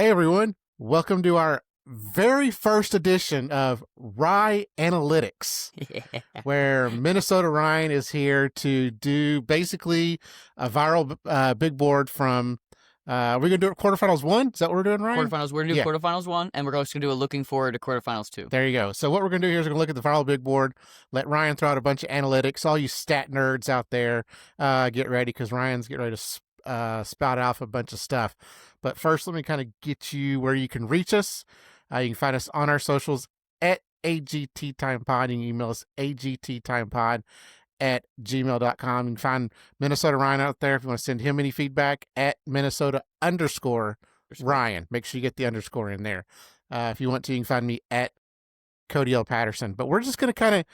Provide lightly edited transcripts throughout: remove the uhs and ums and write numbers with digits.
Hey everyone, welcome to our very first edition of RyAnalytics, where Minnesota Ryan is here to do basically a viral big board from. We're gonna do it quarterfinals 1. Is that what we're doing, Ryan? Quarterfinals. We're gonna do quarterfinals 1, and we're also gonna do a looking forward to quarterfinals 2. There you go. So what we're gonna do here is we're gonna look at the viral big board, let Ryan throw out a bunch of analytics. All you stat nerds out there, get ready because Ryan's getting ready to spout off a bunch of stuff. But first, let me kind of get you where you can reach us. You can find us on our socials at AGTTimePod. You can email us agttimepod@gmail.com. You can find Minnesota Ryan out there if you want to send him any feedback at Minnesota_Ryan. Make sure you get the underscore in there. If you want to, you can find me at Cody L. Patterson. But we're just going to kind of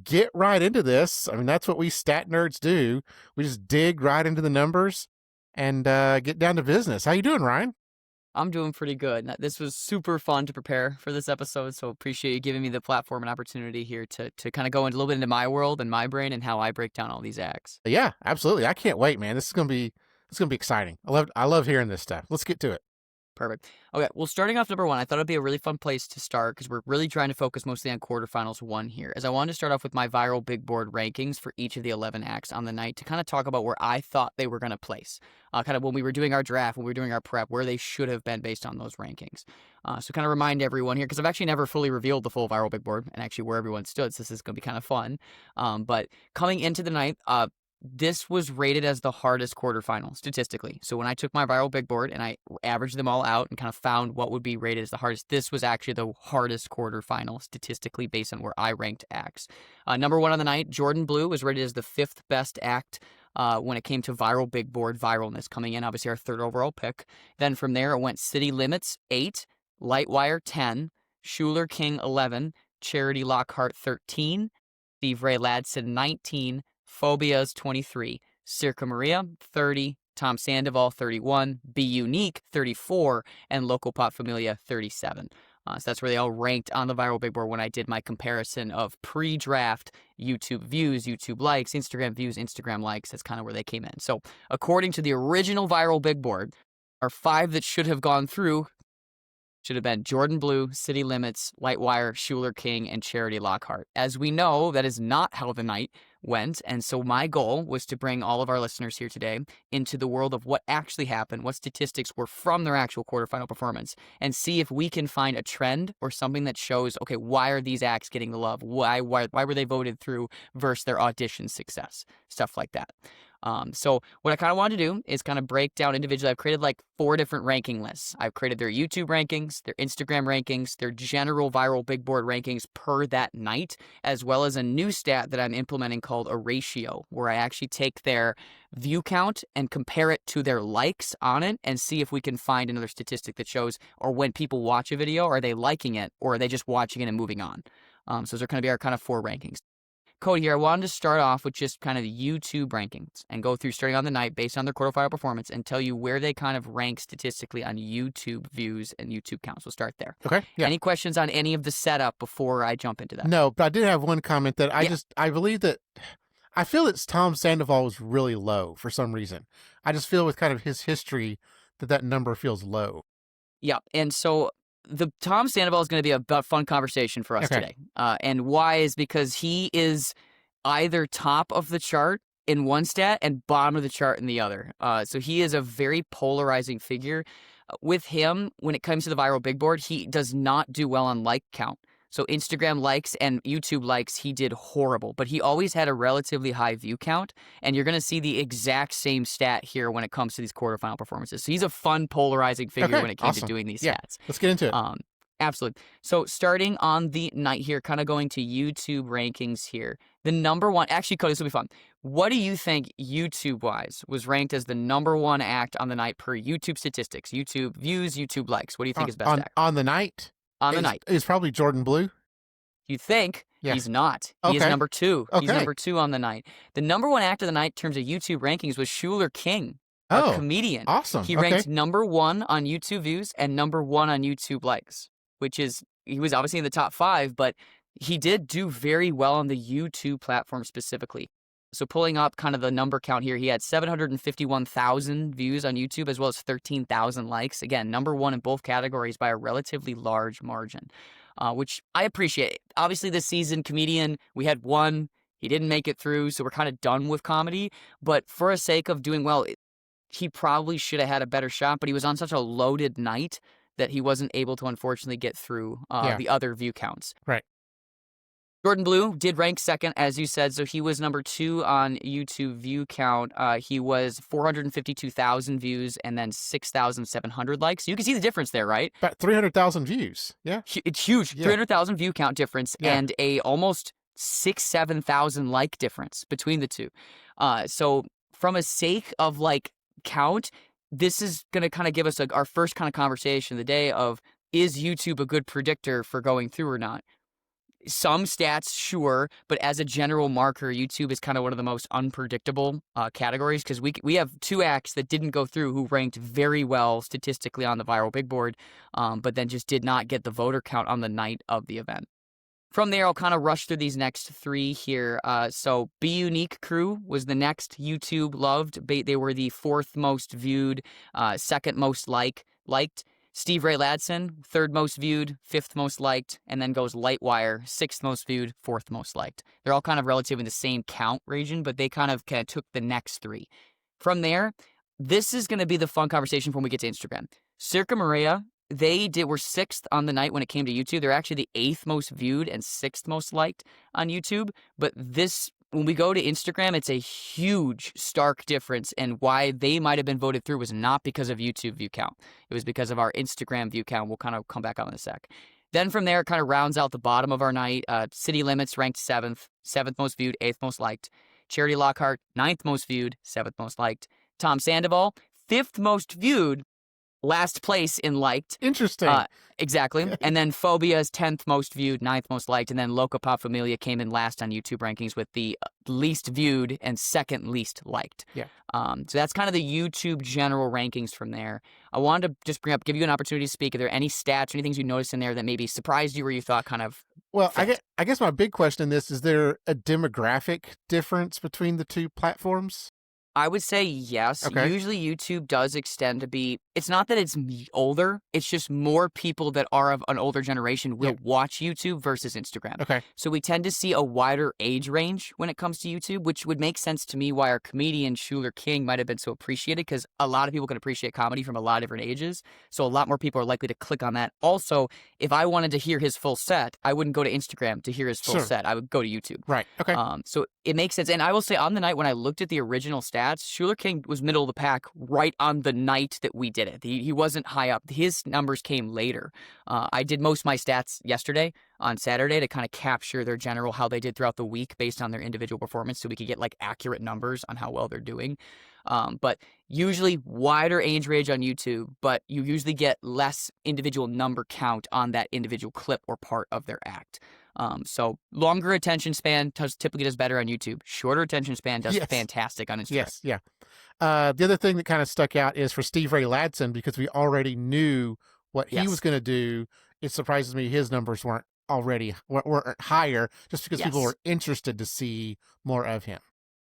get right into this. I mean, that's what we stat nerds do. We just dig right into the numbers and get down to business. How you doing, Ryan? I'm doing pretty good. This was super fun to prepare for this episode, so appreciate you giving me the platform and opportunity here to kind of go into a little bit into my world and my brain and how I break down all these acts. Yeah, absolutely. I can't wait, man. This is gonna be exciting. I love hearing this stuff. Let's get to it. Perfect. Okay, well, starting off number 1, I thought it'd be a really fun place to start because we're really trying to focus mostly on quarterfinals 1 here, as I wanted to start off with my viral big board rankings for each of the 11 acts on the night to kind of talk about where I thought they were going to place, kind of when we were doing our draft, when we were doing our prep, where they should have been based on those rankings. So kind of remind everyone here, because I've actually never fully revealed the full viral big board and actually where everyone stood, so this is going to be kind of fun. But coming into the night, this was rated as the hardest quarterfinal statistically. So when I took my viral big board and I averaged them all out and kind of found what would be rated as the hardest, this was actually the hardest quarterfinal statistically based on where I ranked acts. Number 1 on the night, Jordan Blue was rated as the 5th best act when it came to viral big board viralness, coming in obviously our 3rd overall pick. Then from there it went City Limits 8, Lightwire 10, Schuler King 11, Charity Lockhart 13, Steve Ray Ladson 19, Phobias 23, Circa Maria 30, Tom Sandoval 31, Be Unique 34, and Local Pop Familia 37. So that's where they all ranked on the viral big board when I did my comparison of pre-draft YouTube views, YouTube likes, Instagram views, Instagram likes. That's kind of where they came in. So according to the original viral big board, our 5 that should have gone through should have been Jordan Blue, City Limits, Lightwire, Schuler King, and Charity Lockhart. As we know, that is not how the night went, and so my goal was to bring all of our listeners here today into the world of what actually happened, what statistics were from their actual quarterfinal performance, and see if we can find a trend or something that shows, okay, why are these acts getting the love? Why were they voted through versus their audition success? Stuff like that. So what I kind of wanted to do is kind of break down individually. I've created like 4 different ranking lists. I've created their YouTube rankings, their Instagram rankings, their general viral big board rankings per that night, as well as a new stat that I'm implementing called a ratio, where I actually take their view count and compare it to their likes on it and see if we can find another statistic that shows, or when people watch a video, are they liking it or are they just watching it and moving on? So those are going to be our kind of 4 rankings. Cody here, I wanted to start off with just kind of YouTube rankings and go through starting on the night based on their quarterfinal performance and tell you where they kind of rank statistically on YouTube views and YouTube counts. We'll start there. Okay. Yeah. Any questions on any of the setup before I jump into that? No, but I did have one comment that I believe that I feel that Tom Sandoval was really low for some reason. I just feel with kind of his history that number feels low. Yeah, and so the Tom Sandoval is going to be a fun conversation for us today. And why is because he is either top of the chart in one stat and bottom of the chart in the other. So he is a very polarizing figure. With him, when it comes to the viral big board, he does not do well on like count. So Instagram likes and YouTube likes, he did horrible. But he always had a relatively high view count. And you're going to see the exact same stat here when it comes to these quarterfinal performances. So he's a fun, polarizing figure when it came to doing these stats. Let's get into it. Absolutely. So starting on the night here, kind of going to YouTube rankings here. The number 1, actually, Cody, this will be fun. What do you think YouTube-wise was ranked as the number 1 act on the night per YouTube statistics? YouTube views, YouTube likes. What do you think is best act? On the night? On the night. Is probably Jordan Blue. You think? Yeah. He's not. He is number 2. He's number 2 on the night. The number 1 act of the night in terms of YouTube rankings was Schuler King, a comedian. Awesome. He ranked number 1 on YouTube views and number 1 on YouTube likes, which is, he was obviously in the top 5, but he did do very well on the YouTube platform specifically. So pulling up kind of the number count here, he had 751,000 views on YouTube as well as 13,000 likes. Again, number one in both categories by a relatively large margin, which I appreciate. Obviously, this season, comedian, we had one. He didn't make it through, so we're kind of done with comedy. But for the sake of doing well, he probably should have had a better shot, but he was on such a loaded night that he wasn't able to unfortunately get through Yeah. the other view counts. Right. Jordan Blue did rank second, as you said, so he was number 2 on YouTube view count. He was 452,000 views and then 6,700 likes. You can see the difference there, right? About 300,000 views. Yeah. It's huge. Yeah. 300,000 view count difference Yeah. and a almost 7,000 like difference between the two. So from a sake of like count, this is going to kind of give us our first kind of conversation of the day of, is YouTube a good predictor for going through or not? Some stats, sure, but as a general marker, YouTube is kind of one of the most unpredictable categories because we have 2 acts that didn't go through who ranked very well statistically on the viral big board, but then just did not get the voter count on the night of the event. From there, I'll kind of rush through these next 3 here. So Be Unique Crew was the next YouTube loved. They were the 4th most viewed, 2nd most liked. Steve Ray Ladson, 3rd most viewed, 5th most liked, and then goes Lightwire, 6th most viewed, 4th most liked. They're all kind of relative in the same count region, but they kind of took the next 3. From there, this is going to be the fun conversation when we get to Instagram. Circa Maria, were 6th on the night when it came to YouTube. They're actually the 8th most viewed and 6th most liked on YouTube. But when we go to Instagram, it's a huge, stark difference. And why they might have been voted through was not because of YouTube view count. It was because of our Instagram view count. We'll kind of come back on in a sec. Then from there, it kind of rounds out the bottom of our night. City Limits ranked 7th most viewed, 8th most liked. Charity Lockhart, 9th most viewed, 7th most liked. Tom Sandoval, 5th most viewed, last place in liked. Interesting. Exactly. And then Phobia's 10th most viewed, 9th most liked. And then Loca Pop Familia came in last on YouTube rankings with the least viewed and 2nd least liked. Yeah. So that's kind of the YouTube general rankings from there. I wanted to just give you an opportunity to speak. Are there any stats or any things you noticed in there that maybe surprised you or you thought kind of Well, fit? I guess my big question in this is there a demographic difference between the 2 platforms? I would say yes. Okay. Usually YouTube does extend to be, it's not that it's older, it's just more people that are of an older generation will watch YouTube versus Instagram. Okay. So we tend to see a wider age range when it comes to YouTube, which would make sense to me why our comedian Schuler King might have been so appreciated, because a lot of people can appreciate comedy from a lot of different ages. So a lot more people are likely to click on that. Also, if I wanted to hear his full set, I wouldn't go to Instagram to hear his full set. I would go to YouTube. Right. Okay. So it makes sense. And I will say on the night when I looked at the original stats, Schuler King was middle of the pack right on the night that we did it. He wasn't high up. His numbers came later. I did most of my stats yesterday on Saturday to kind of capture their general how they did throughout the week based on their individual performance so we could get like accurate numbers on how well they're doing. But usually wider age range on YouTube, but you usually get less individual number count on that individual clip or part of their act. So longer attention span typically does better on YouTube. Shorter attention span does fantastic on Instagram. Yes, yeah. The other thing that kind of stuck out is for Steve Ray Ladson, because we already knew what he was going to do. It surprises me his numbers weren't higher, just because people were interested to see more of him.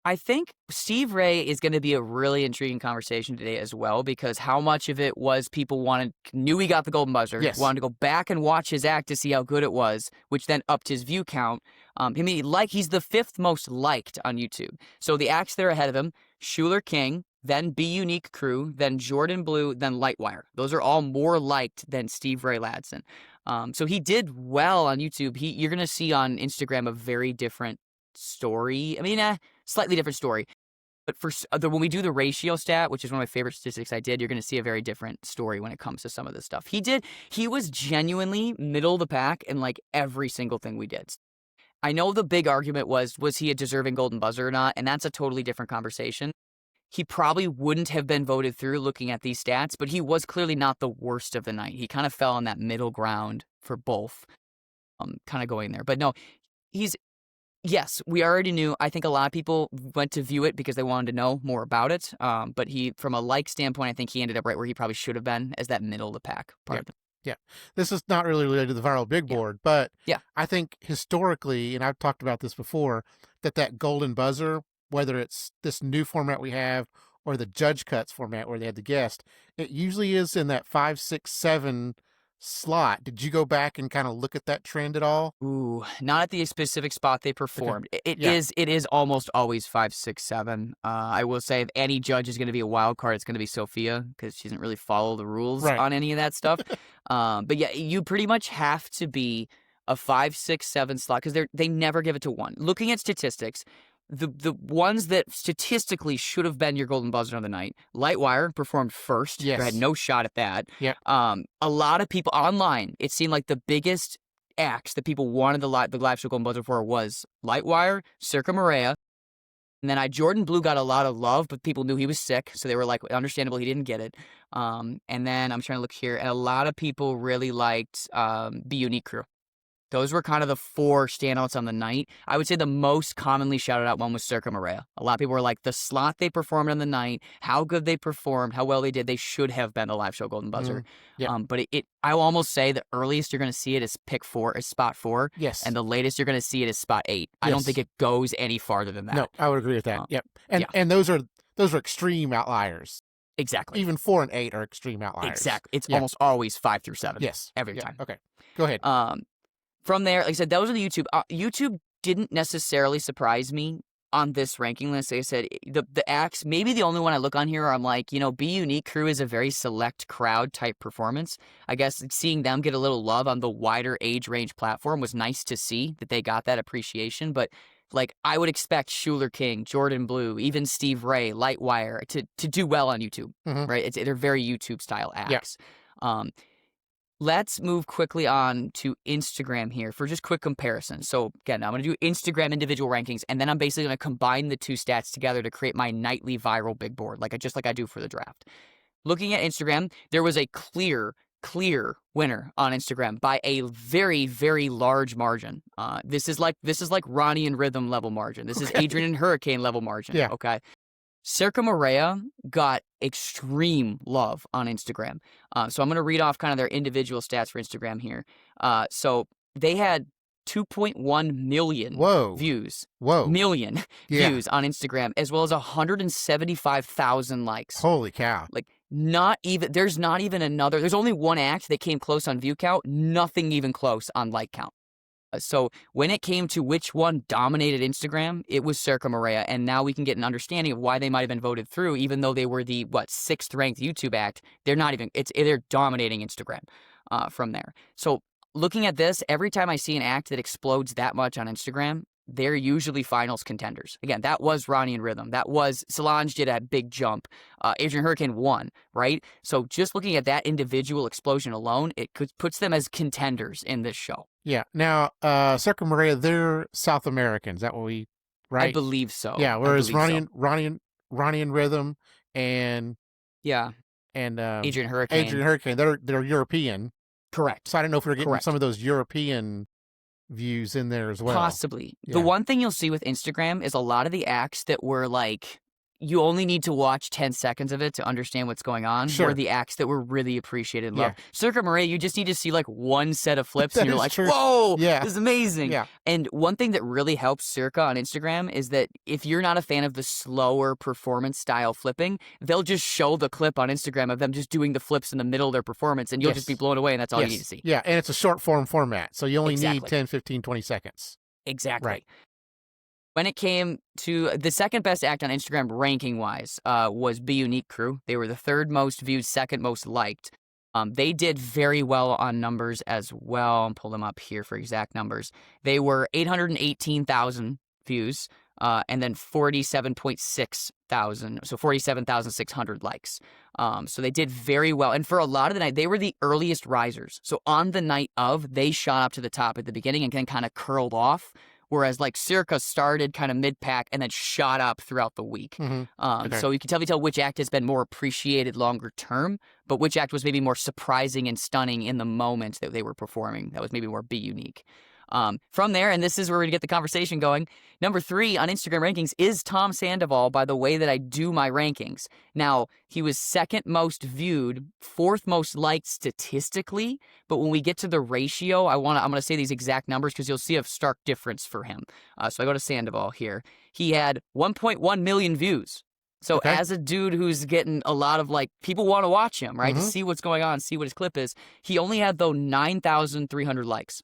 I think Steve Ray is going to be a really intriguing conversation today as well, because how much of it was people knew he got the golden buzzer, wanted to go back and watch his act to see how good it was, which then upped his view count. He's the 5th most liked on YouTube. So the acts that are ahead of him, Schuler King, then Be Unique Crew, then Jordan Blue, then Lightwire. Those are all more liked than Steve Ray Ladson. So he did well on YouTube. You're going to see on Instagram a very different story. Slightly different story. But when we do the ratio stat, which is one of my favorite statistics I did, you're going to see a very different story when it comes to some of this stuff. He was genuinely middle of the pack in like every single thing we did. I know the big argument was he a deserving golden buzzer or not? And that's a totally different conversation. He probably wouldn't have been voted through looking at these stats, but he was clearly not the worst of the night. He kind of fell on that middle ground for both, kind of going there. But no, yes, we already knew. I think a lot of people went to view it because they wanted to know more about it. But from a like standpoint, I think he ended up right where he probably should have been, as that middle of the pack part. Yeah. This is not really related to the viral big board, but I think historically, and I've talked about this before, that golden buzzer whether it's this new format we have or the judge cuts format where they had the guest, it usually is in that 5, 6, 7 slot. Did you go back and kind of look at that trend at all? Ooh, not at the specific spot they Okay. performed. It Yeah. is almost always 5, 6, 7. I will say if any judge is going to be a wild card, it's going to be Sophia because she doesn't really follow the rules Right. on any of that stuff. But yeah, you pretty much have to be a 5, 6, 7 slot because they never give it to one. Looking at statistics, the ones that statistically should have been your golden buzzer of the night, Lightwire performed first. Yes. You had no shot at that. Yep. A lot of people online, it seemed like the biggest acts that people wanted the live show golden buzzer for was Lightwire, Circa Maria, and then Jordan Blue got a lot of love, but people knew he was sick, so they were like, understandable, he didn't get it. And then I'm trying to look here, and a lot of people really liked Be Unique Crew. Those were kind of the 4 standouts on the night. I would say the most commonly shouted out one was Circa Maria. A lot of people were like, the slot they performed on the night, how good they performed, how well they did, they should have been the live show golden buzzer. Yep. But I will almost say the earliest you're going to see it is spot 4. Yes. And the latest you're going to see it is spot 8. I don't think it goes any farther than that. No, I would agree with that. Yep. And those are extreme outliers. Exactly. Even 4 and 8 are extreme outliers. Exactly. It's almost always 5 through 7. Yes. Every time. Okay. Go ahead. From there, like I said, those are the YouTube. YouTube didn't necessarily surprise me on this ranking list. Like I said, the acts, maybe the only one I look on here, I'm like, Be Unique Crew is a very select crowd type performance. I guess seeing them get a little love on the wider age range platform was nice to see that they got that appreciation. But like I would expect Schuler King, Jordan Blue, even Steve Ray, Lightwire to do well on YouTube, right? They're very YouTube style acts. Let's move quickly on to Instagram here for just quick comparison. So again, I'm going to do Instagram individual rankings, and then I'm basically going to combine the 2 stats together to create my nightly viral big board, like I do for the draft. Looking at Instagram, there was a clear winner on Instagram by a very, very large margin. This is like Ronnie and Rhythm level margin. This is Adrian and Hurricane level margin. Yeah. Okay. Circa Maria got extreme love on Instagram. So I'm going to read off kind of their individual stats for Instagram here. So they had 2.1 million views. Million views on Instagram, as well as 175,000 likes. Holy cow. Like there's only one act that came close on view count, nothing even close on like count. So when it came to which one dominated Instagram, it was Circa Maria, and now we can get an understanding of why they might have been voted through, even though they were the 6th ranked YouTube act. They're dominating Instagram from there. So looking at this, every time I see an act that explodes that much on Instagram, they're usually finals contenders. Again, that was Ronnie and Rhythm. That was Solange did a big jump. Adrian Hurricane won, right? So just looking at that individual explosion alone, it puts them as contenders in this show. Yeah. Now, Circa Maria, they're South American. Is that what right? I believe so. Yeah. Whereas Ronnie and Rhythm and Adrian Hurricane, they're European. Correct. So I don't know if we're getting some of those European views in there as well. Possibly. Yeah. The one thing you'll see with Instagram is a lot of the acts that were like, you only need to watch 10 seconds of it to understand what's going on, were the acts that were really appreciated and loved. Circa Maria, you just need to see like one set of flips and you're like, whoa, this is amazing. Yeah. And one thing that really helps Circa on Instagram is that if you're not a fan of the slower performance style flipping, they'll just show the clip on Instagram of them just doing the flips in the middle of their performance and you'll just be blown away, and that's all you need to see. Yeah, and it's a short form format, so you only need 10, 15, 20 seconds. Exactly. Right. When it came to the second best act on Instagram ranking-wise was Be Unique Crew. They were the 3rd most viewed, 2nd most liked. They did very well on numbers as well. I'll pull them up here for exact numbers. They were 818,000 views and then 47.6 thousand, so 47,600 likes. So they did very well. And for a lot of the night, they were the earliest risers. So on the night of, they shot up to the top at the beginning and then kind of curled off. Whereas like Circa started kind of mid-pack and then shot up throughout the week. So you can tell which act has been more appreciated longer term, but which act was maybe more surprising and stunning in the moment that they were performing. That was maybe more Be Unique. From there, and this is where we're going to get the conversation going, number 3 on Instagram rankings is Tom Sandoval by the way that I do my rankings. Now, he was second most viewed, fourth most liked statistically, but when we get to the ratio, I'm going to say these exact numbers because you'll see a stark difference for him. So I go to Sandoval here. He had 1.1 million views. So Okay. as a dude who's getting a lot of people want to watch him, right? To see what's going on, see what his clip is. He only had though 9,300 likes.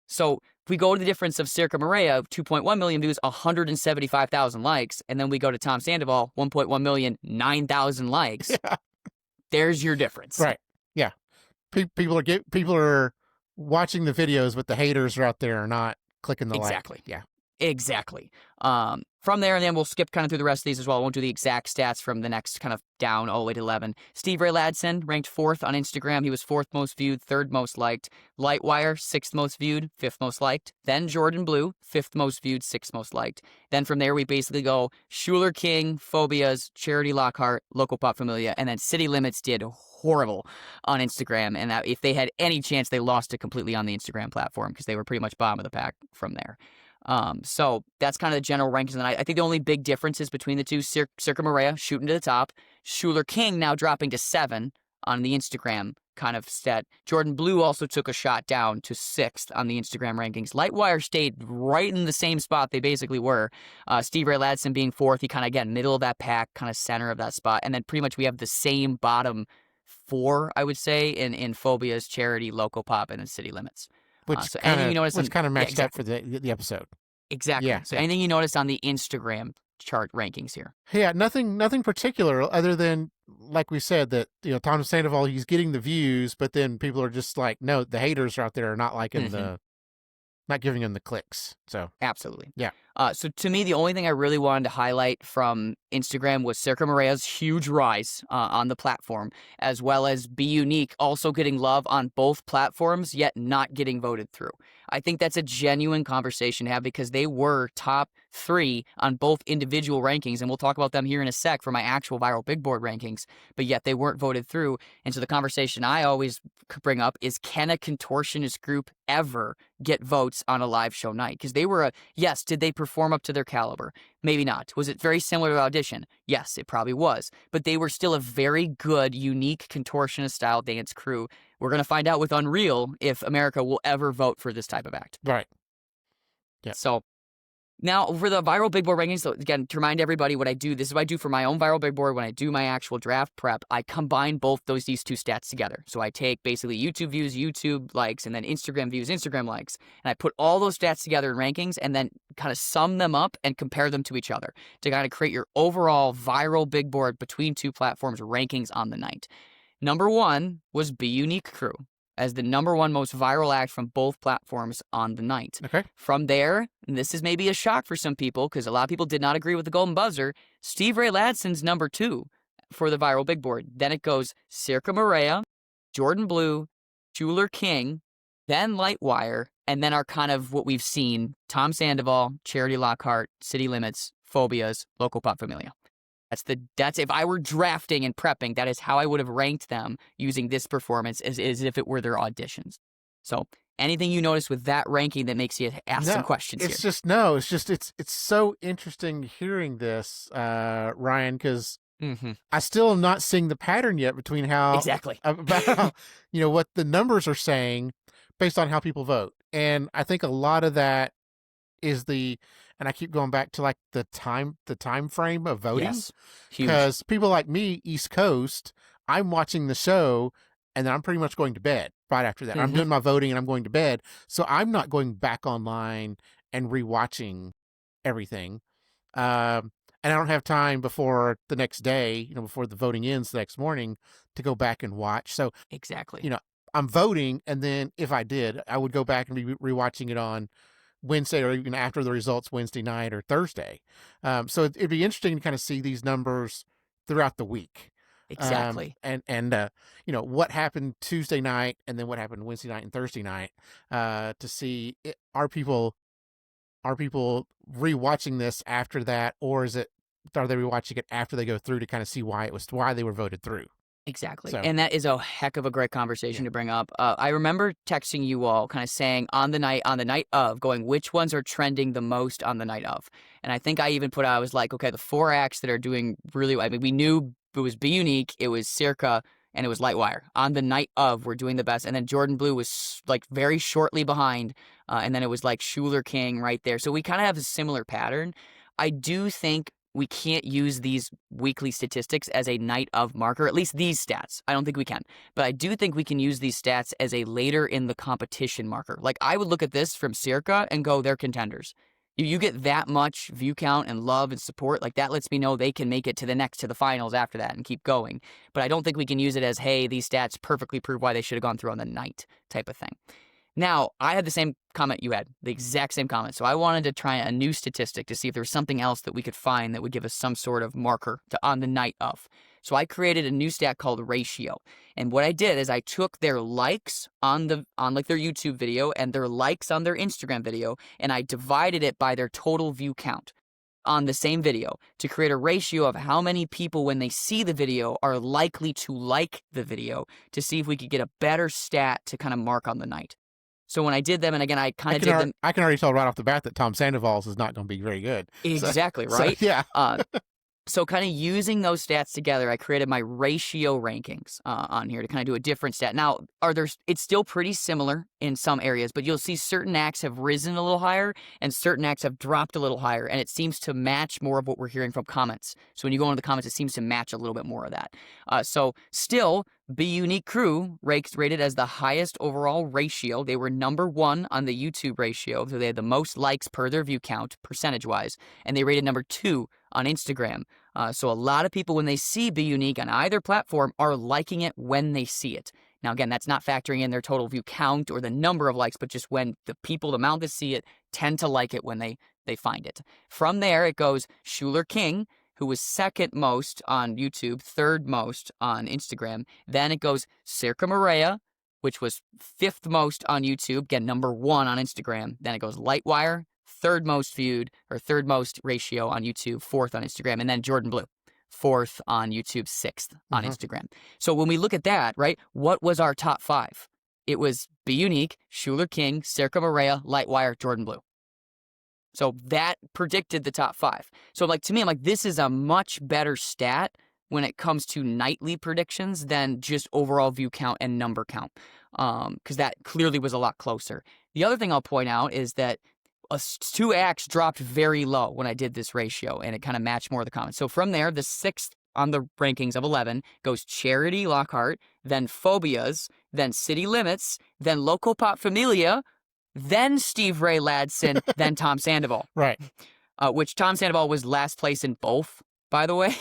So if we go to the difference of Circa Maria, 2.1 million views, 175,000 likes, and then we go to Tom Sandoval, 1.1 million, 9,000 likes. Yeah. There's your difference. Right. Yeah. People are watching the videos, but the haters are out there are not clicking the Exactly. like. Yeah. Exactly. From there, and then we'll skip kind of through the rest of these as well. I won't do the exact stats from the next kind of down all the way to 11. Steve Ray Ladson ranked 4th on Instagram. He was 4th most viewed, 3rd most liked. Lightwire, 6th most viewed, 5th most liked. Then Jordan Blue, 5th most viewed, 6th most liked. Then from there, we basically go Schuler King, Phobias, Charity Lockhart, Local Pop Familia, and then City Limits did horrible on Instagram. And that if they had any chance, they lost it completely on the Instagram platform because they were pretty much bottom of the pack from there. So that's kind of the general rankings. And I think the only big differences between the two, Circa Maria shooting to the top, Schuler King now dropping to 7 on the Instagram kind of stat. Jordan Blue also took a shot down to 6th on the Instagram rankings. Lightwire stayed right in the same spot they basically were. Steve Ray Ladson being 4th, he kind of, again, middle of that pack, kind of center of that spot. And then pretty much we have the same bottom 4, I would say, in Phobias, Charity, Local Pop, and then City Limits. Which So kind anything you notice of matched yeah, up for the episode. exactly. Yeah. So anything you notice on the Instagram chart rankings here? Yeah, nothing particular other than like we said that Tom Sandoval, he's getting the views, but then people are just like, no, the haters out there are not liking not giving him the clicks. So Absolutely. yeah. So to me, the only thing I really wanted to highlight from Instagram was Circa Maria's huge rise on the platform, as well as Be Unique also getting love on both platforms, yet not getting voted through. I think that's a genuine conversation to have because they were top 3 on both individual rankings, and we'll talk about them here in a sec for my actual viral big board rankings, but yet they weren't voted through. And so the conversation I always bring up is, can a contortionist group ever get votes on a live show night? Because they were yes, did they perform up to their caliber? Maybe not. Was it very similar to Audition? Yes, it probably was. But they were still a very good, unique contortionist-style dance crew. We're going to find out with Unreal if America will ever vote for this type of act. Right. Yeah. So now for the viral big board rankings, so again, to remind everybody what I do, this is what I do for my own viral big board. When I do my actual draft prep, I combine both these two stats together. So I take basically YouTube views, YouTube likes, and then Instagram views, Instagram likes, and I put all those stats together in rankings and then kind of sum them up and compare them to each other to kind of create your overall viral big board between two platforms rankings on the night. Number 1 was Be Unique Crew as the number 1 most viral act from both platforms on the night. Okay. From there, and this is maybe a shock for some people because a lot of people did not agree with the Golden Buzzer, Steve Ray Ladson's number 2 for the viral big board. Then it goes Circa Maria, Jordan Blue, Schuler King, then Lightwire, and then our kind of what we've seen, Tom Sandoval, Charity Lockhart, City Limits, Phobias, Local Pop Familia. That's if I were drafting and prepping, that is how I would have ranked them using this performance as if it were their auditions. So anything you notice with that ranking that makes you ask some questions it's here? it's so interesting hearing this, Ryan, because I still am not seeing the pattern yet between how Exactly. about what the numbers are saying based on how people vote. And I think a lot of that is and I keep going back to like the time frame of voting. Yes. Huge. Because people like me, East Coast, I'm watching the show and then I'm pretty much going to bed right after that. I'm doing my voting and I'm going to bed. So I'm not going back online and rewatching everything. And I don't have time before the next day, before the voting ends the next morning, to go back and watch. So Exactly. I'm voting, and then if I did, I would go back and be rewatching it on Wednesday or even after the results Wednesday night or Thursday. So it'd be interesting to kind of see these numbers throughout the week. Exactly. And what happened Tuesday night and then what happened Wednesday night and Thursday night, to see are people rewatching this after that, or are they rewatching it after they go through to kind of see why they were voted through? Exactly. So And that is a heck of a great yeah, conversation to bring up. I remember texting you all kind of saying on the night of, going, which ones are trending the most on the night of? And I think I even put out, I was like, okay, the 4 acts that are doing really well. I mean, we knew it was Be Unique, it was Circa, and it was Lightwire. On the night of, we're doing the best. And then Jordan Blue was like very shortly behind. And then it was like Schuler King right there. So we kind of have a similar pattern. I do think we can't use these weekly statistics as a night of marker, at least these stats. I don't think we can. But I do think we can use these stats as a later in the competition marker. Like, I would look at this from Circa and go, they're contenders. You get that much view count and love and support, like that lets me know they can make it to the finals after that and keep going. But I don't think we can use it as, hey, these stats perfectly prove why they should have gone through on the night type of thing. Now, I had the same comment you had, the exact same comment. So I wanted to try a new statistic to see if there was something else that we could find that would give us some sort of marker on the night of. So I created a new stat called ratio. And what I did is I took their likes on like their YouTube video and their likes on their Instagram video, and I divided it by their total view count on the same video to create a ratio of how many people, when they see the video, are likely to like the video, to see if we could get a better stat to kind of mark on the night. So when I did them, and again, I kind of did them I can already tell right off the bat that Tom Sandoval's is not going to be very good. exactly, So right? yeah, So kind of using those stats together, I created my ratio rankings on here to kind of do a different stat. Now, it's still pretty similar in some areas, but you'll see certain acts have risen a little higher and certain acts have dropped a little higher, and it seems to match more of what we're hearing from comments. So when you go into the comments, it seems to match a little bit more of that. So still, Be Unique Crew rated as the highest overall ratio. They were number 1 on the YouTube ratio, so they had the most likes per their view count, percentage-wise, and they rated number 2 on Instagram. So a lot of people, when they see Be Unique on either platform, are liking it when they see it. Now, again, that's not factoring in their total view count or the number of likes, but just when the amount that see it, tend to like it when they find it. From there, it goes Schuler King, who was second most on YouTube, third most on Instagram. Then it goes Circa Maria, which was 5th most on YouTube, again, number 1 on Instagram. Then it goes Lightwire, third most viewed, or third most ratio on YouTube, 4th on Instagram, and then Jordan Blue, 4th on YouTube, 6th on Instagram. So when we look at that, right, what was our top 5? It was Be Unique, Schuler King, Circa Maria, Lightwire, Jordan Blue. So that predicted the top 5. So like, to me, I'm like, this is a much better stat when it comes to nightly predictions than just overall view count and number count, because that clearly was a lot closer. The other thing I'll point out is that 2 acts dropped very low when I did this ratio, and it kind of matched more of the comments. So from there, the 6th on the rankings of 11 goes Charity Lockhart, then Phobias, then City Limits, then Local Pop Familia, then Steve Ray Ladson, then Tom Sandoval. right. Which Tom Sandoval was last place in both, by the way.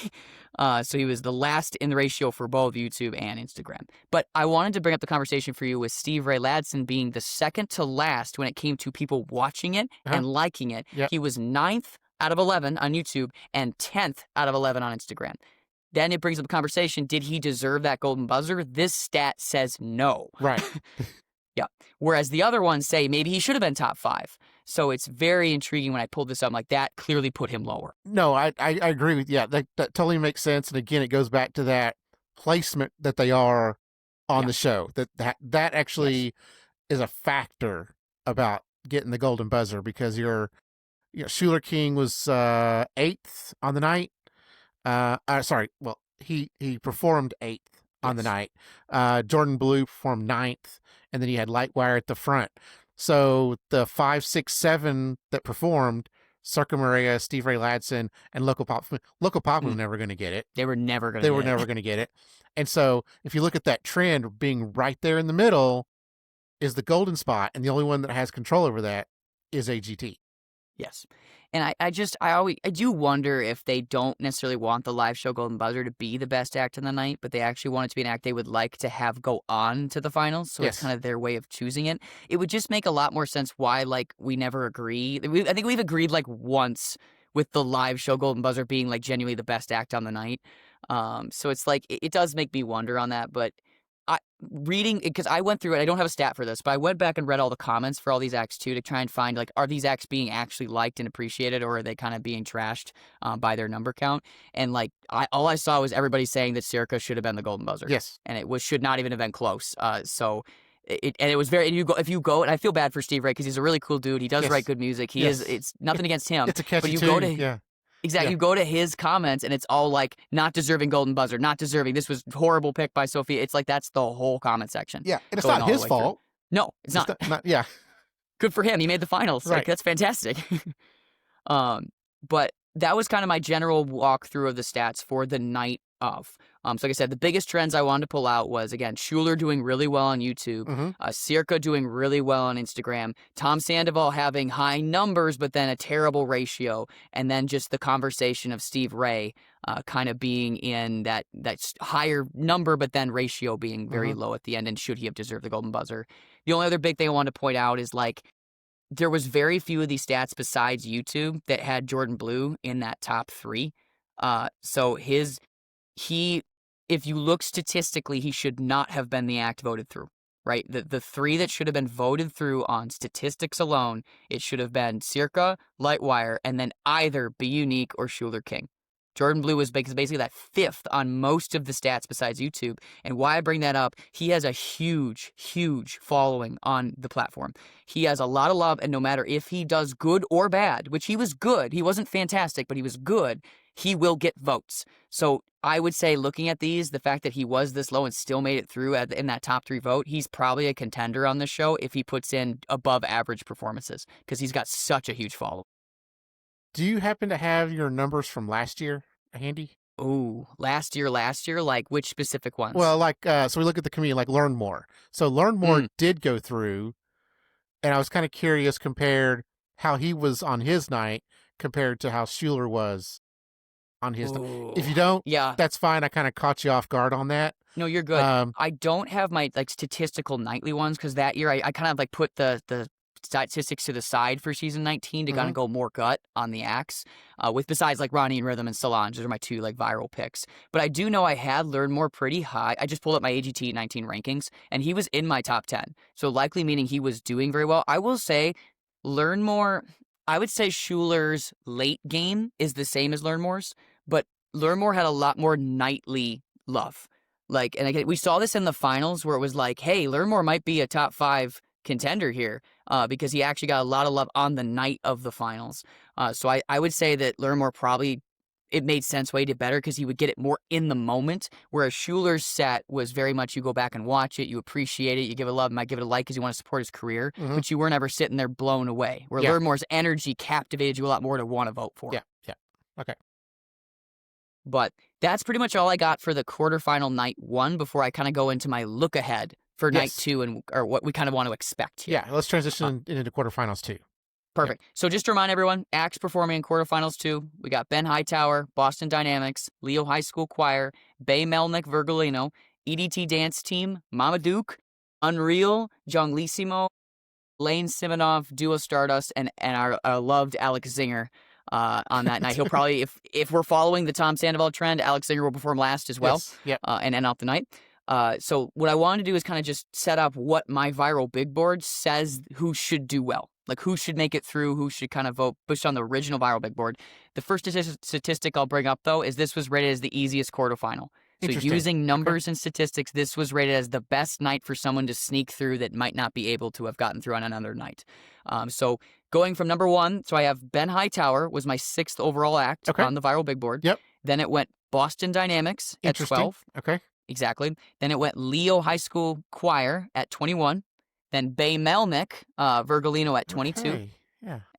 So he was the last in the ratio for both YouTube and Instagram. But I wanted to bring up the conversation for you with Steve Ray Ladson being the second to last when it came to people watching it and liking it. Yep. He was 9th out of 11 on YouTube and 10th out of 11 on Instagram. Then it brings up the conversation, did he deserve that golden buzzer? This stat says no. Right. Yeah. Whereas the other ones say maybe he should have been top 5. So it's very intriguing when I pulled this up. I'm like, that clearly put him lower. No, I agree with you. Yeah, that totally makes sense. And again, it goes back to that placement that they are on the show. That actually is a factor about getting the golden buzzer, because Schuler King was 8th on the night. He performed 8th on the night. Jordan Blue performed 9th, and then you had Lightwire at the front. So the 5, 6, 7 that performed, Circa Maria, Steve Ray Ladson, and Local Pop was never going to get it. They were never going to get it. And so if you look at that trend, being right there in the middle is the golden spot, and the only one that has control over that is AGT. Yes. And I do wonder if they don't necessarily want the live show golden buzzer to be the best act in the night, but they actually want it to be an act they would like to have go on to the finals. So it's kind of their way of choosing it. It would just make a lot more sense why, like, we never agree. I think we've agreed like once with the live show golden buzzer being like genuinely the best act on the night. So it's like, it does make me wonder on that, but reading, because I went through it, I don't have a stat for this, but I went back and read all the comments for all these acts too to try and find, like, are these acts being actually liked and appreciated, or are they kind of being trashed by their number count? And like, all I saw was everybody saying that Circa should have been the golden buzzer. Yes. And it should not even have been close. So it was very, if you go, and I feel bad for Steve Ray because he's a really cool dude. He does write good music. It's nothing against him. It's a catchy but you tune. go to yeah. Exactly. Yeah. You go to his comments and it's all like, not deserving golden buzzer, not deserving. This was horrible pick by Sophia. It's like, that's the whole comment section. Yeah. And it's going not all the his way fault. through. No, it's not. Yeah. Good for him. He made the finals. Right. Like, that's fantastic. But that was kind of my general walkthrough of the stats for the night of. So like I said, the biggest trends I wanted to pull out was, again, Schuler doing really well on YouTube, Circa doing really well on Instagram, Tom Sandoval having high numbers but then a terrible ratio, and then just the conversation of Steve Ray kind of being in that higher number but then ratio being very low at the end, and should he have deserved the golden buzzer. The only other big thing I wanted to point out is, like, there was very few of these stats besides YouTube that had Jordan Blue in that top 3. So if you look statistically, he should not have been the act voted through, right? The 3 that should have been voted through on statistics alone, it should have been Circa, Lightwire, and then either Be Unique or Schuler King. Jordan Blue was basically that 5th on most of the stats besides YouTube. And why I bring that up, he has a huge, huge following on the platform. He has a lot of love, and no matter if he does good or bad, which he was good, he wasn't fantastic, but he was good, he will get votes. So I would say, looking at these, the fact that he was this low and still made it through in that top 3 vote, he's probably a contender on the show if he puts in above average performances, because he's got such a huge following. Do you happen to have your numbers from last year handy? Ooh, last year, like which specific ones? Well, like, so we look at the comedian, like Learn More. So Learn More did go through, and I was kind of curious compared how he was on his night compared to how Schuler was on his night. If you don't, that's fine. I kind of caught you off guard on that. No, you're good. I don't have my, like, statistical nightly ones, because that year I kind of, like, put the statistics to the side for season 19 to kind of go more gut on the acts, with, besides like Ronnie and Rhythm and Solange. Those are my 2 like viral picks. But I do know I had Learn More pretty high. I just pulled up my AGT 19 rankings, and he was in my top 10. So likely meaning he was doing very well. I will say Learn More, I would say Schuler's late game is the same as Learn More's, but Learn More had a lot more nightly love. Like, and again, we saw this in the finals where it was like, hey, Learn More might be a top 5 contender here, because he actually got a lot of love on the night of the finals. So I would say that Learn More probably, it made sense why he did better, because he would get it more in the moment, whereas Schuler's set was very much, you go back and watch it, you appreciate it, you give it love, might give it a like because you want to support his career, but you weren't ever sitting there blown away, where Learn More's energy captivated you a lot more to want to vote for. Yeah. Okay. But that's pretty much all I got for the quarterfinal night 1 before I kind of go into my look ahead for night 2 and or what we kind of want to expect here. Yeah, let's transition into quarterfinals 2. Perfect. So just to remind everyone, acts performing in quarterfinals 2, we got Ben Hightower, Boston Dynamics, Leo High School Choir, Bay Melnick Virgolino, EDT Dance Team, Mama Duke, Unreal, Jonglissimo, Lane Simonov, Duo Stardust, and our loved Alex Zinger on that night. He'll probably, if we're following the Tom Sandoval trend, Alex Zinger will perform last as well, and end off the night. So what I wanted to do is kind of just set up what my viral big board says who should do well. Like, who should make it through, who should kind of vote, push on the original viral big board. The first statistic I'll bring up, though, is this was rated as the easiest quarterfinal. So using numbers and statistics, this was rated as the best night for someone to sneak through that might not be able to have gotten through on another night. So going from number 1, so I have Ben Hightower was my 6th overall act on the viral big board. Then it went Boston Dynamics at 12. Exactly. Then it went Leo High School Choir at 21. Then Bay Melnick Virgolino at 22.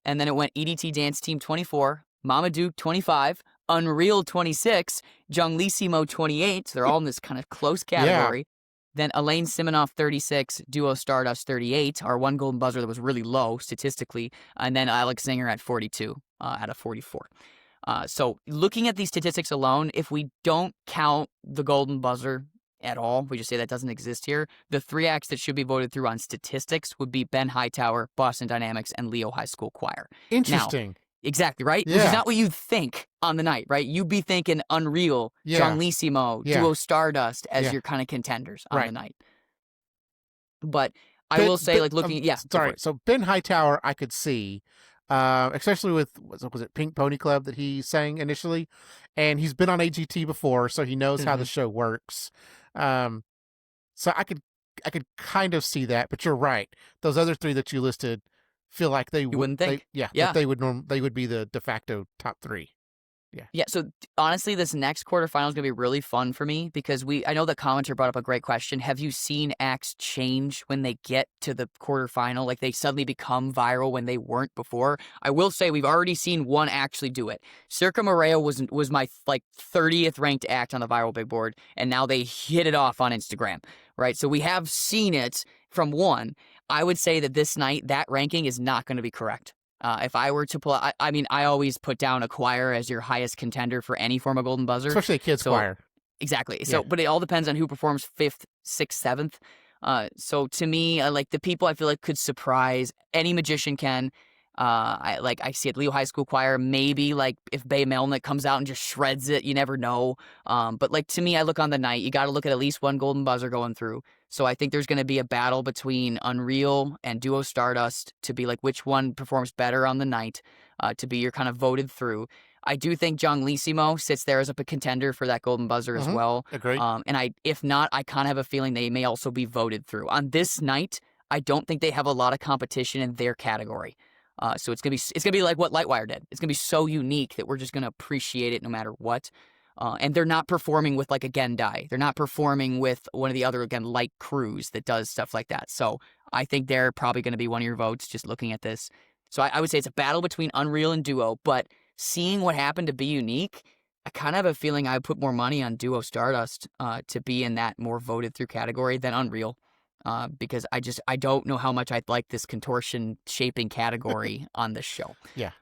And then it went EDT Dance Team 24, Mama Duke 25, Unreal 26, Jonglissimo 28. So they're all in this kind of close category. Then Elaine Simonoff 36, Duo Stardust 38, our one golden buzzer that was really low statistically. And then Alex Zinger at 42 out of 44. So looking at these statistics alone, if we don't count the golden buzzer at all, we just say that doesn't exist here, the 3 acts that should be voted through on statistics would be Ben Hightower, Boston Dynamics, and Leo High School Choir. Interesting. Exactly, right? Which is Yeah. not what you'd think on the night, right? You'd be thinking Unreal, Yeah. Jonglissimo, Yeah. Duo Stardust as Yeah. your kind of contenders on the Right. night. But I Ben, will say, like, looking, yeah, go for sorry. it. So Ben Hightower, I could see, especially with was it Pink Pony Club that he sang initially, and he's been on AGT before, so he knows how the Hmm. show works. Um, so I could kind of see that. But you're right; those other three that you listed feel like You wouldn't they think. yeah that Yeah. they would be the de facto top three. Yeah. Yeah, so honestly, this next quarterfinal is gonna be really fun for me because I know the commenter brought up a great question. Have you seen acts change when they get to the quarterfinal? Like they suddenly become viral when they weren't before? I will say we've already seen one actually do it. Circa Moreo was my like 30th ranked act on the viral big board, and now they hit it off on Instagram, right? So we have seen it from one. I would say that this night that ranking is not going to be correct. If I were to pull, I mean, I always put down a choir as your highest contender for any form of golden buzzer. Especially a kids So choir. exactly. Yeah. So, but it all depends on who performs fifth, sixth, seventh. So to me, like the people I feel like could surprise any magician can. I see at Leo High School Choir, maybe like if Bay Melnick comes out and just shreds it, you never know. But like to me, I look on the night, you got to look at least one golden buzzer going through. So I think there's going to be a battle between Unreal and Duo Stardust to be like which one performs better on the night, to be your kind of voted through. I do think Jonglissimo sits there as a contender for that golden buzzer as well. Agree. And if not, I kind of have a feeling they may also be voted through. On this night, I don't think they have a lot of competition in their category. So it's gonna be like what Lightwire did. It's gonna be so unique that we're just gonna appreciate it no matter what. And they're not performing with like a Gendai. They're not performing with one of the other again light crews that does stuff like that. So I think they're probably gonna be one of your votes just looking at this. So I would say it's a battle between Unreal and Duo, but seeing what happened to be unique, I kind of have a feeling I would put more money on Duo Stardust to be in that more voted through category than Unreal. Because I don't know how much I'd like this contortion shaping category on this show. Yeah.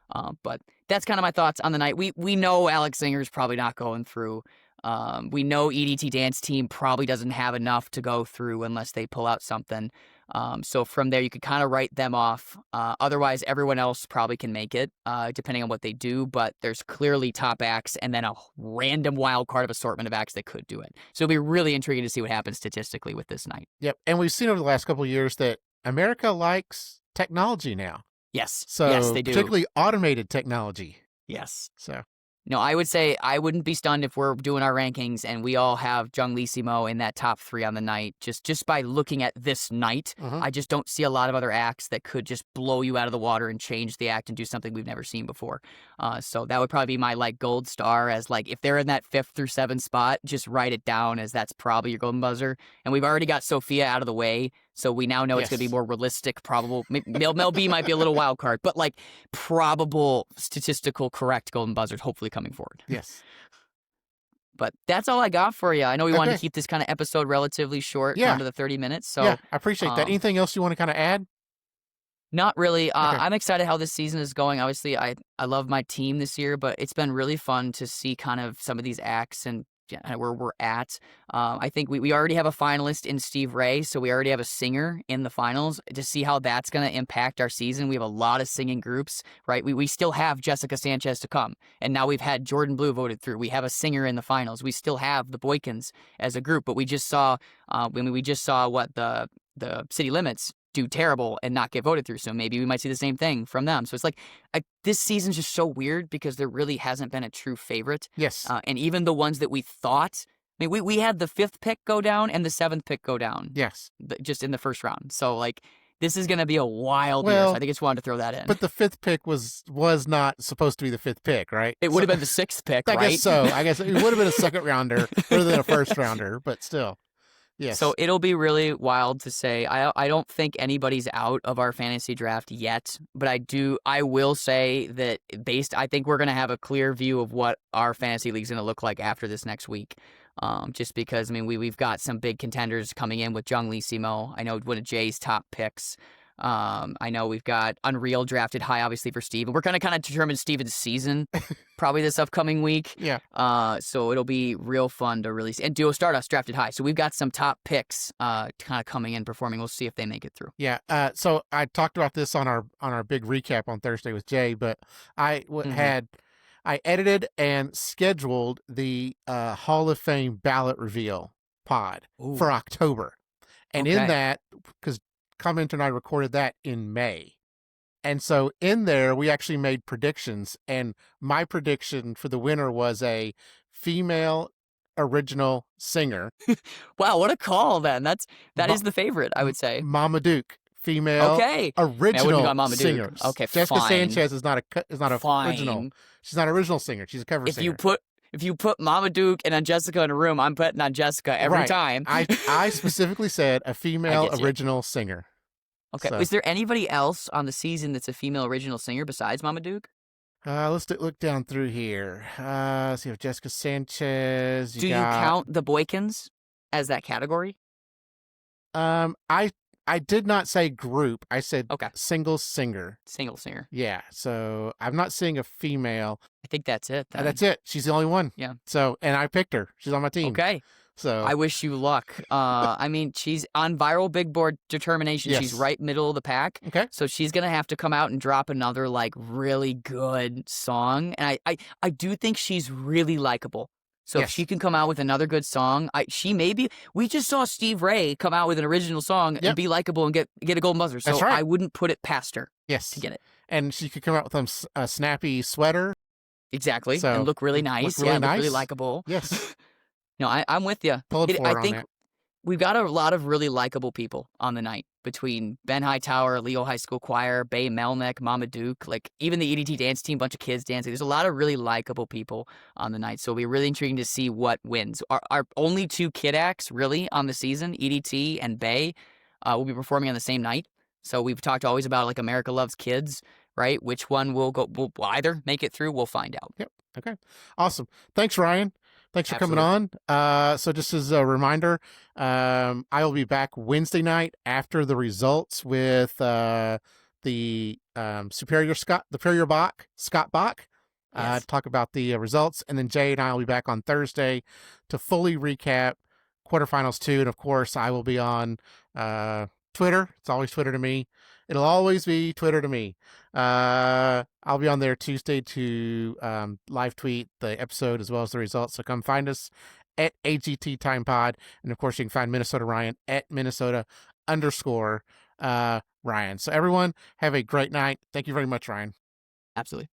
But that's kind of my thoughts on the night. We know Alex Singer's probably not going through. We know EDT Dance Team probably doesn't have enough to go through unless they pull out something. So from there, you could kind of write them off. Otherwise, everyone else probably can make it, depending on what they do. But there's clearly top acts and then a random wild card of assortment of acts that could do it. So it'll be really intriguing to see what happens statistically with this night. Yep. And we've seen over the last couple of years that America likes technology now. Yes. So yes, they do. particularly automated technology. Yes. So No, I would say I wouldn't be stunned if we're doing our rankings and we all have Jonglissimo in that top 3 on the night. Just by looking at this night, I just don't see a lot of other acts that could just blow you out of the water and change the act and do something we've never seen before. So that would probably be my like gold star as like if they're in that 5th through 7th spot, just write it down as that's probably your golden buzzer. And we've already got Sophia out of the way. So we now know it's going to be more realistic, probable. Mel B might be a little wild card, but like probable, statistical, correct golden buzzers hopefully coming forward. yes. But that's all I got for you. I know we wanted to Okay. keep this kind of episode relatively short, Yeah. down to the 30 minutes. So Yeah, I appreciate that. um, Anything else you want to kind of add? not really. Okay. I'm excited how this season is going. Obviously, I love my team this year, but it's been really fun to see kind of some of these acts and where we're at. I think we already have a finalist in Steve Ray, so we already have a singer in the finals. To see how that's going to impact our season, we have a lot of singing groups, right? We still have Jessica Sanchez to come, and now we've had Jordan Blue voted through. We have a singer in the finals. We still have the Boykins as a group, but we just saw what the City Limits do terrible and not get voted through. So maybe we might see the same thing from them. So it's like this season's just so weird because there really hasn't been a true favorite. Yes. And even the ones that we thought, I mean, we had the 5th pick go down and the 7th pick go down. Yes. Just in the first round. So like this is going to be a wild year. So I think I just wanted to throw that in. But the 5th pick was not supposed to be the 5th pick, right? It would have been the 6th pick, I right? guess so. I guess it would have been a second rounder rather than a first rounder, but still. Yes. So it'll be really wild to say. I don't think anybody's out of our fantasy draft yet, but I will say that I think we're going to have a clear view of what our fantasy league's going to look like after this next week. Just because, I mean, we've got some big contenders coming in with Jonglissimo. I know one of Jay's top picks. I know we've got Unreal drafted high, obviously, for Steve. And we're going to kind of determine Steven's season probably this upcoming week. Yeah. So it'll be real fun to really see. And Duo Stardust drafted high. So we've got some top picks kind of coming in performing. We'll see if they make it through. Yeah. So I talked about this on our big recap on Thursday with Jay, but I edited and scheduled the Hall of Fame ballot reveal pod Ooh. for October. And in Okay. that, because Commenter and I recorded that in May. And so in there, we actually made predictions. And my prediction for the winner was a female original singer. Wow, what a call then. That is the favorite, I would say. Mama Duke, female Okay. original got Mama singer. Duke. Okay, Jessica fine. Sanchez is not a Fine. original. She's not an original singer. She's a cover singer. If you put Mama Duke and Jessica in a room, I'm betting on Jessica every time. I specifically said a female original singer. Okay. So. Is there anybody else on the season that's a female original singer besides Mama Duke? Let's look down through here. See if Jessica Sanchez. Do you count the Boykins as that category? I did not say group. I said single singer. Single singer. Yeah. So I'm not seeing a female. I think that's it. Then. That's it. She's the only one. Yeah. So, and I picked her. She's on my team. Okay. So I wish you luck. I mean, she's on viral big board determination. Yes. She's right middle of the pack. Okay. So she's gonna have to come out and drop another like really good song. And I do think she's really likable. So if she can come out with another good song, we just saw Steve Ray come out with an original song and be likable and get a golden buzzer. So I wouldn't put it past her. Yes. To get it. And she could come out with a snappy sweater. Exactly. So, and look really nice. Look really likable. Yes. No, I'm with you. I think we've got a lot of really likable people on the night between Ben Hightower, Leo High School Choir, Bay Melnick, Mama Duke, like even the EDT dance team, bunch of kids dancing. There's a lot of really likable people on the night. So it'll be really intriguing to see what wins. Our only two kid acts really on the season, EDT and Bay, will be performing on the same night. So we've talked always about like America Loves Kids, right? Which one will either make it through? We'll find out. Yep. Okay. Awesome. Thanks, Ryan. Thanks for coming on. So just as a reminder, I will be back Wednesday night after the results with the Superior Bach, Scott Bach, to talk about the results. And then Jay and I will be back on Thursday to fully recap quarterfinals 2. And of course, I will be on Twitter. It's always Twitter to me. It'll always be Twitter to me. I'll be on there Tuesday to live tweet the episode as well as the results. So come find us at AGT Time Pod. And of course, you can find Minnesota Ryan at Minnesota_Ryan. So everyone, have a great night. Thank you very much, Ryan. Absolutely.